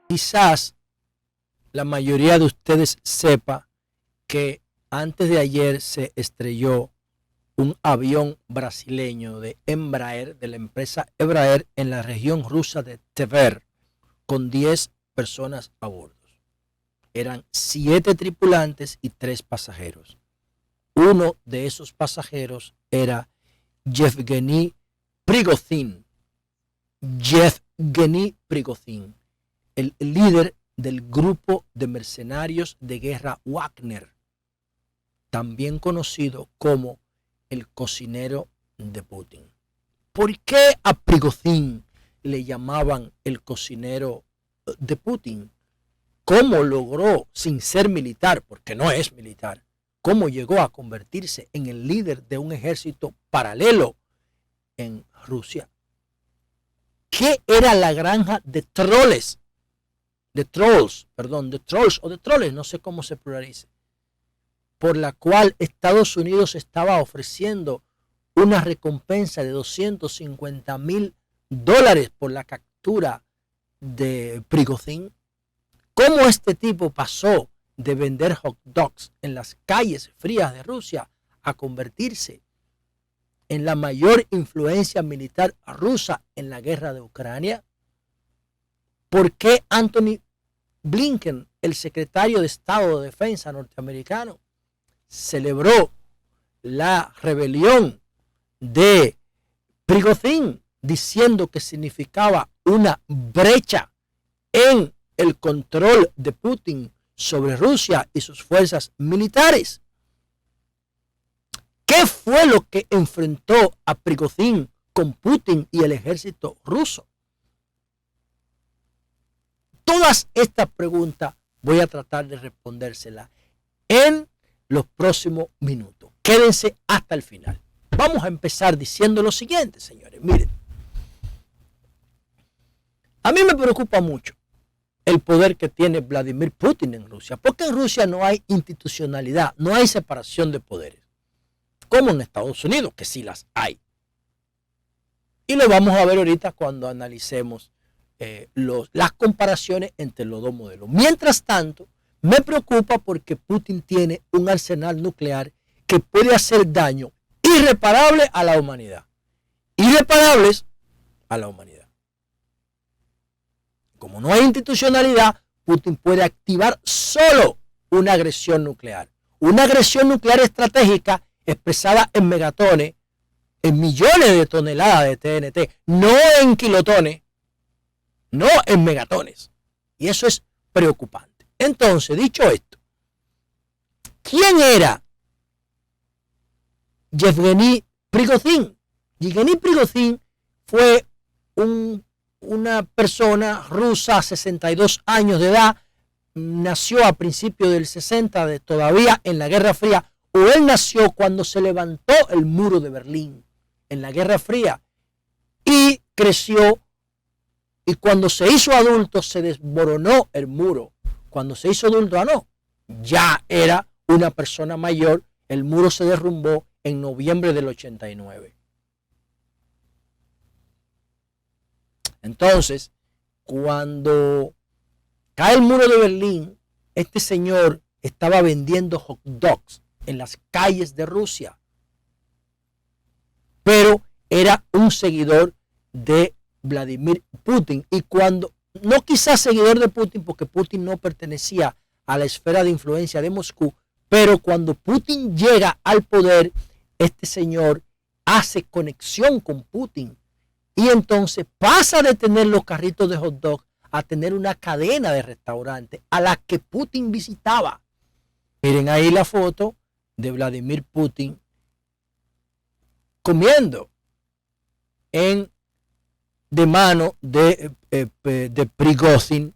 Quizás la mayoría de ustedes sepa que antes de ayer se estrelló un avión brasileño de Embraer, de la empresa Embraer, en la región rusa de Tver, con 10 personas a bordo. Eran 7 tripulantes y 3 pasajeros. Uno de esos pasajeros era Yevgeny Prigozhin. Yevgeny Prigozhin, el líder del grupo de mercenarios de guerra Wagner, también conocido como el cocinero de Putin. ¿Por qué a Prigozhin le llamaban el cocinero de Putin? ¿Cómo logró, sin ser militar, porque no es militar, cómo llegó a convertirse en el líder de un ejército paralelo en Rusia? ¿Qué era la granja de trolls, o de troles, no sé cómo se pluralice, por la cual Estados Unidos estaba ofreciendo una recompensa de $250,000 por la captura de Prigozhin? ¿Cómo este tipo pasó de vender hot dogs en las calles frías de Rusia a convertirse en la mayor influencia militar rusa en la guerra de Ucrania? ¿Por qué Anthony Blinken, el secretario de Estado de Defensa norteamericano, celebró la rebelión de Prigozhin diciendo que significaba una brecha en el control de Putin sobre Rusia y sus fuerzas militares? ¿Qué fue lo que enfrentó a Prigozhin con Putin y el ejército ruso? Todas estas preguntas voy a tratar de respondérselas en los próximos minutos. Quédense hasta el final. Vamos a empezar diciendo lo siguiente, señores. Miren, a mí me preocupa mucho el poder que tiene Vladimir Putin en Rusia, porque en Rusia no hay institucionalidad, no hay separación de poderes, como en Estados Unidos, que sí las hay. Y lo vamos a ver ahorita cuando analicemos las comparaciones entre los dos modelos. Mientras tanto, me preocupa porque Putin tiene un arsenal nuclear que puede hacer daño irreparable a la humanidad. Irreparables a la humanidad. Como no hay institucionalidad, Putin puede activar solo una agresión nuclear. Una agresión nuclear estratégica expresada en megatones, en millones de toneladas de TNT, no en kilotones, no en megatones. Y eso es preocupante. Entonces, dicho esto, ¿quién era Yevgeny Prigozhin? Yevgeny Prigozhin fue una persona rusa, 62 años de edad, nació a principios del 60, todavía en la Guerra Fría, o él nació cuando se levantó el muro de Berlín en la Guerra Fría y creció, y cuando se hizo adulto se desmoronó el muro. Cuando se hizo adulto, ya era una persona mayor, el muro se derrumbó en noviembre del 89. Entonces, cuando cae el muro de Berlín, este señor estaba vendiendo hot dogs en las calles de Rusia, pero era un seguidor de Vladimir Putin. Y cuando, no quizás seguidor de Putin, porque Putin no pertenecía a la esfera de influencia de Moscú, pero cuando Putin llega al poder, este señor hace conexión con Putin y entonces pasa de tener los carritos de hot dog a tener una cadena de restaurantes a la que Putin visitaba. Miren ahí la foto de Vladimir Putin comiendo de mano de Prigozhin,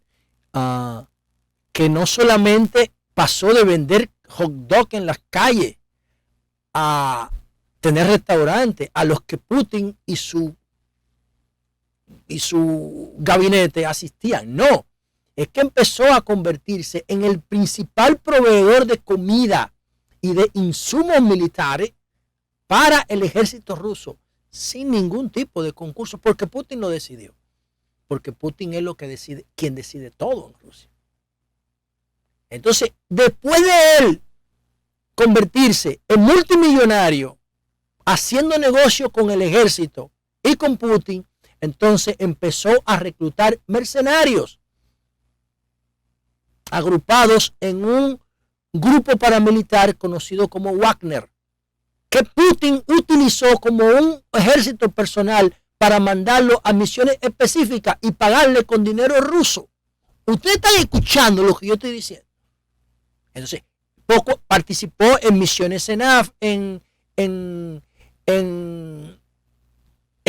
que no solamente pasó de vender hot dog en las calles a tener restaurantes a los que Putin y su gabinete asistían. No, es que empezó a convertirse en el principal proveedor de comida y de insumos militares para el ejército ruso, sin ningún tipo de concurso, porque Putin lo decidió. porque Putin es lo que decide, quien decide todo en Rusia. Entonces, después de él convertirse en multimillonario, haciendo negocio con el ejército y con Putin, entonces empezó a reclutar mercenarios agrupados en un grupo paramilitar conocido como Wagner, que Putin utilizó como un ejército personal para mandarlo a misiones específicas y pagarle con dinero ruso. Ustedes están escuchando lo que yo estoy diciendo. Entonces, poco participó en misiones en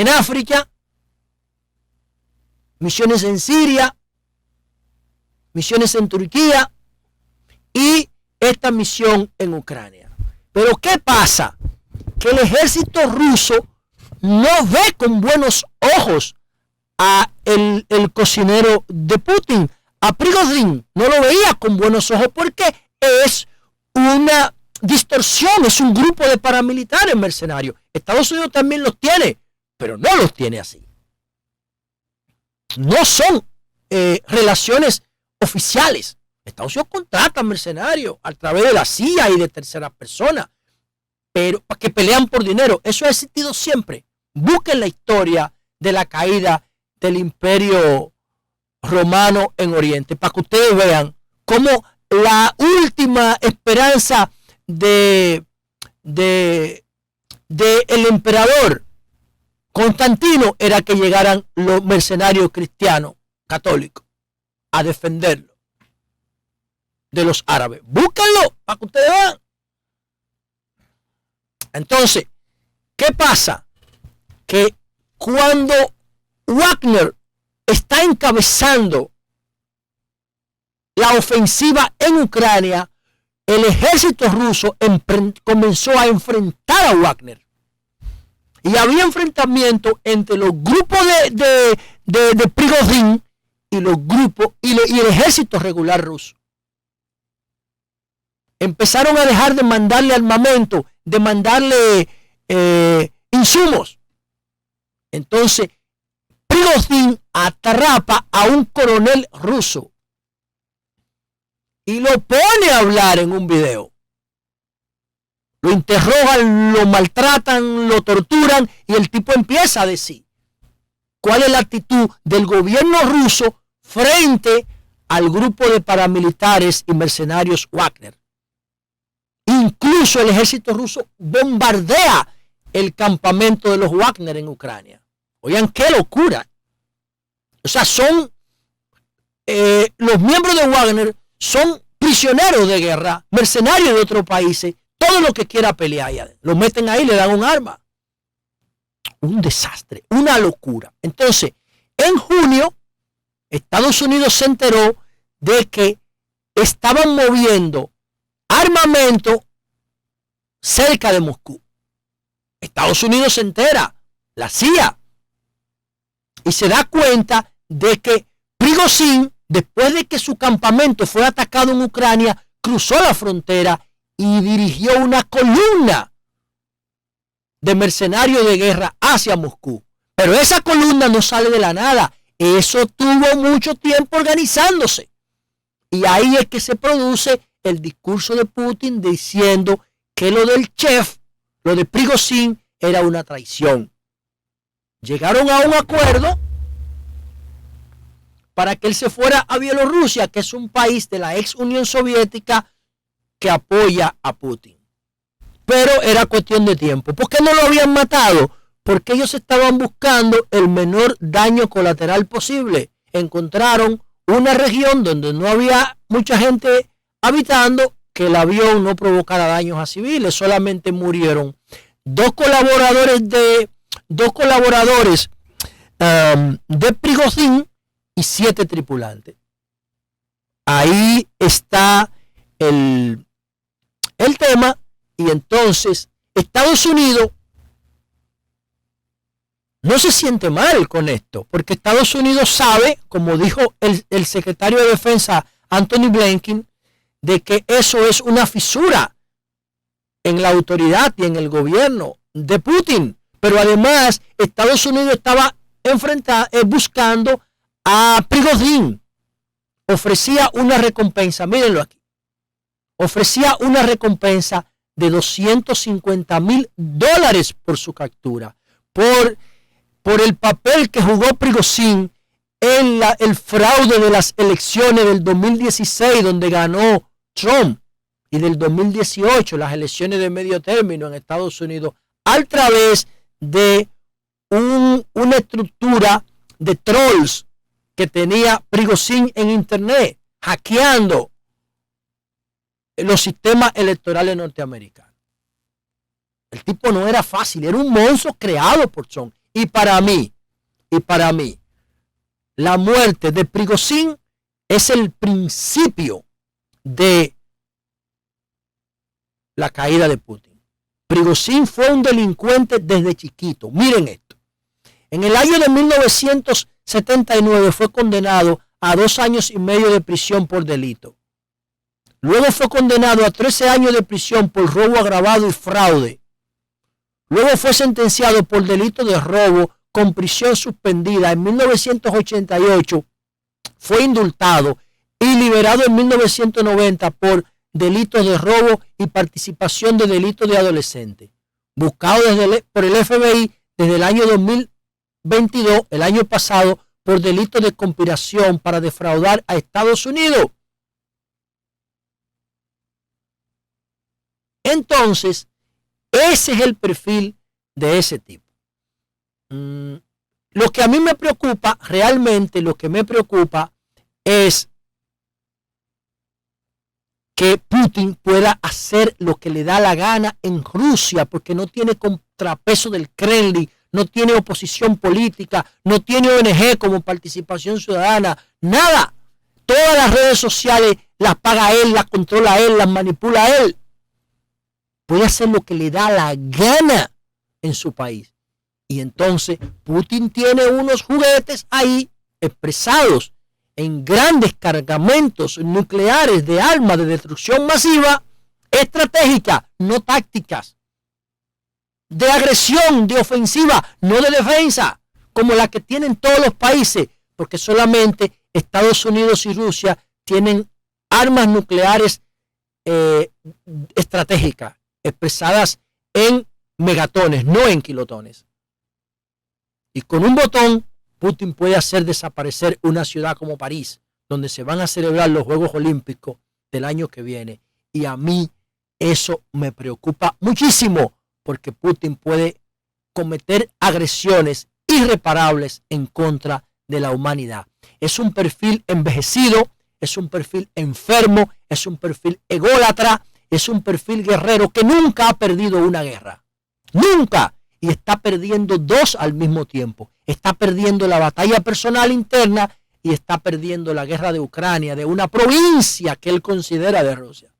África, misiones en Siria, misiones en Turquía y esta misión en Ucrania. Pero ¿qué pasa? Que el ejército ruso no ve con buenos ojos a el cocinero de Putin, a Prigozhin. No lo veía con buenos ojos porque es una distorsión, es un grupo de paramilitares mercenarios. Estados Unidos también los tiene, pero no los tiene así. No son relaciones oficiales. Estados Unidos contrata mercenarios a través de la CIA y de terceras personas, pero que pelean por dinero. Eso ha existido siempre. Busquen la historia de la caída del Imperio Romano en Oriente para que ustedes vean cómo la última esperanza de el emperador Constantino era que llegaran los mercenarios cristianos católicos a defenderlo de los árabes. Búsquenlo para que ustedes vean. Entonces, ¿qué pasa? Que cuando Wagner está encabezando la ofensiva en Ucrania, el ejército ruso comenzó a enfrentar a Wagner. Y había enfrentamientos entre los grupos de Prigozhin y los grupos y el ejército regular ruso. Empezaron a dejar de mandarle armamento, de mandarle insumos. Entonces, Prigozhin atrapa a un coronel ruso y lo pone a hablar en un video. Lo interrogan, lo maltratan, lo torturan y el tipo empieza a decir cuál es la actitud del gobierno ruso frente al grupo de paramilitares y mercenarios Wagner. Incluso el ejército ruso bombardea el campamento de los Wagner en Ucrania. Oigan, qué locura. O sea, son los miembros de Wagner son prisioneros de guerra, mercenarios de otros países, todo lo que quiera pelear allá. Lo meten ahí, le dan un arma. Un desastre, una locura. Entonces, en junio, Estados Unidos se enteró de que estaban moviendo armamento cerca de Moscú. Estados Unidos se entera, la CIA, y se da cuenta de que Prigozhin, después de que su campamento fue atacado en Ucrania, cruzó la frontera y dirigió una columna de mercenarios de guerra hacia Moscú. Pero esa columna no sale de la nada. Eso tuvo mucho tiempo organizándose. Y ahí es que se produce el discurso de Putin diciendo que lo del chef, lo de Prigozhin, era una traición. Llegaron a un acuerdo para que él se fuera a Bielorrusia, que es un país de la ex Unión Soviética que apoya a Putin. Pero era cuestión de tiempo. ¿Por qué no lo habían matado? Porque ellos estaban buscando el menor daño colateral posible. Encontraron una región donde no había mucha gente habitando, que el avión no provocara daños a civiles. Solamente murieron dos colaboradores de Prigozhin y 7 tripulantes. Ahí está el tema. Y entonces Estados Unidos no se siente mal con esto, porque Estados Unidos sabe, como dijo el secretario de Defensa Anthony Blinken, de que eso es una fisura en la autoridad y en el gobierno de Putin. Pero además Estados Unidos estaba buscando a Prigozhin ofrecía una recompensa, mírenlo aquí, ofrecía una recompensa de $250,000 por su captura, por el papel que jugó Prigozhin en el fraude de las elecciones del 2016, donde ganó Trump, y del 2018, las elecciones de medio término en Estados Unidos, a través de una estructura de trolls que tenía Prigozhin en internet, hackeando los sistemas electorales norteamericanos. El tipo no era fácil, era un monstruo creado por Trump. Y para mí, la muerte de Prigozhin es el principio de la caída de Putin. Prigozhin fue un delincuente desde chiquito. Miren esto. En el año de 1979 fue condenado a 2 años y medio de prisión por delito. Luego fue condenado a 13 años de prisión por robo agravado y fraude. Luego fue sentenciado por delito de robo con prisión suspendida. En 1988 fue indultado y liberado en 1990 por delitos de robo y participación de delitos de adolescente. Buscado por el FBI desde el año 2022, el año pasado, por delitos de conspiración para defraudar a Estados Unidos. Entonces, ese es el perfil de ese tipo. Lo que a mí me preocupa, realmente lo que me preocupa es que Putin pueda hacer lo que le da la gana en Rusia, porque no tiene contrapeso del Kremlin, no tiene oposición política, no tiene ONG como Participación Ciudadana, nada. Todas las redes sociales las paga él, las controla él, las manipula él. Puede hacer lo que le da la gana en su país. Y entonces Putin tiene unos juguetes ahí expresados en grandes cargamentos nucleares de armas de destrucción masiva, estratégicas, no tácticas, de agresión, de ofensiva, no de defensa, como la que tienen todos los países, porque solamente Estados Unidos y Rusia tienen armas nucleares estratégicas, expresadas en megatones, no en kilotones. Y con un botón, Putin puede hacer desaparecer una ciudad como París, donde se van a celebrar los Juegos Olímpicos del año que viene. Y a mí eso me preocupa muchísimo, porque Putin puede cometer agresiones irreparables en contra de la humanidad. Es un perfil envejecido, es un perfil enfermo, es un perfil ególatra, es un perfil guerrero que nunca ha perdido una guerra. Nunca. Y está perdiendo dos al mismo tiempo. Está perdiendo la batalla personal interna y está perdiendo la guerra de Ucrania, de una provincia que él considera de Rusia.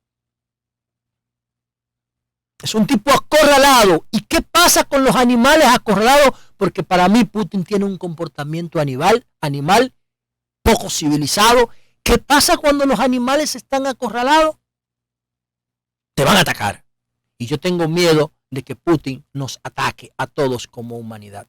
Es un tipo acorralado. ¿Y qué pasa con los animales acorralados? Porque para mí Putin tiene un comportamiento animal poco civilizado. ¿Qué pasa cuando los animales están acorralados? Te van a atacar. Y yo tengo miedo de que Putin nos ataque a todos como humanidad.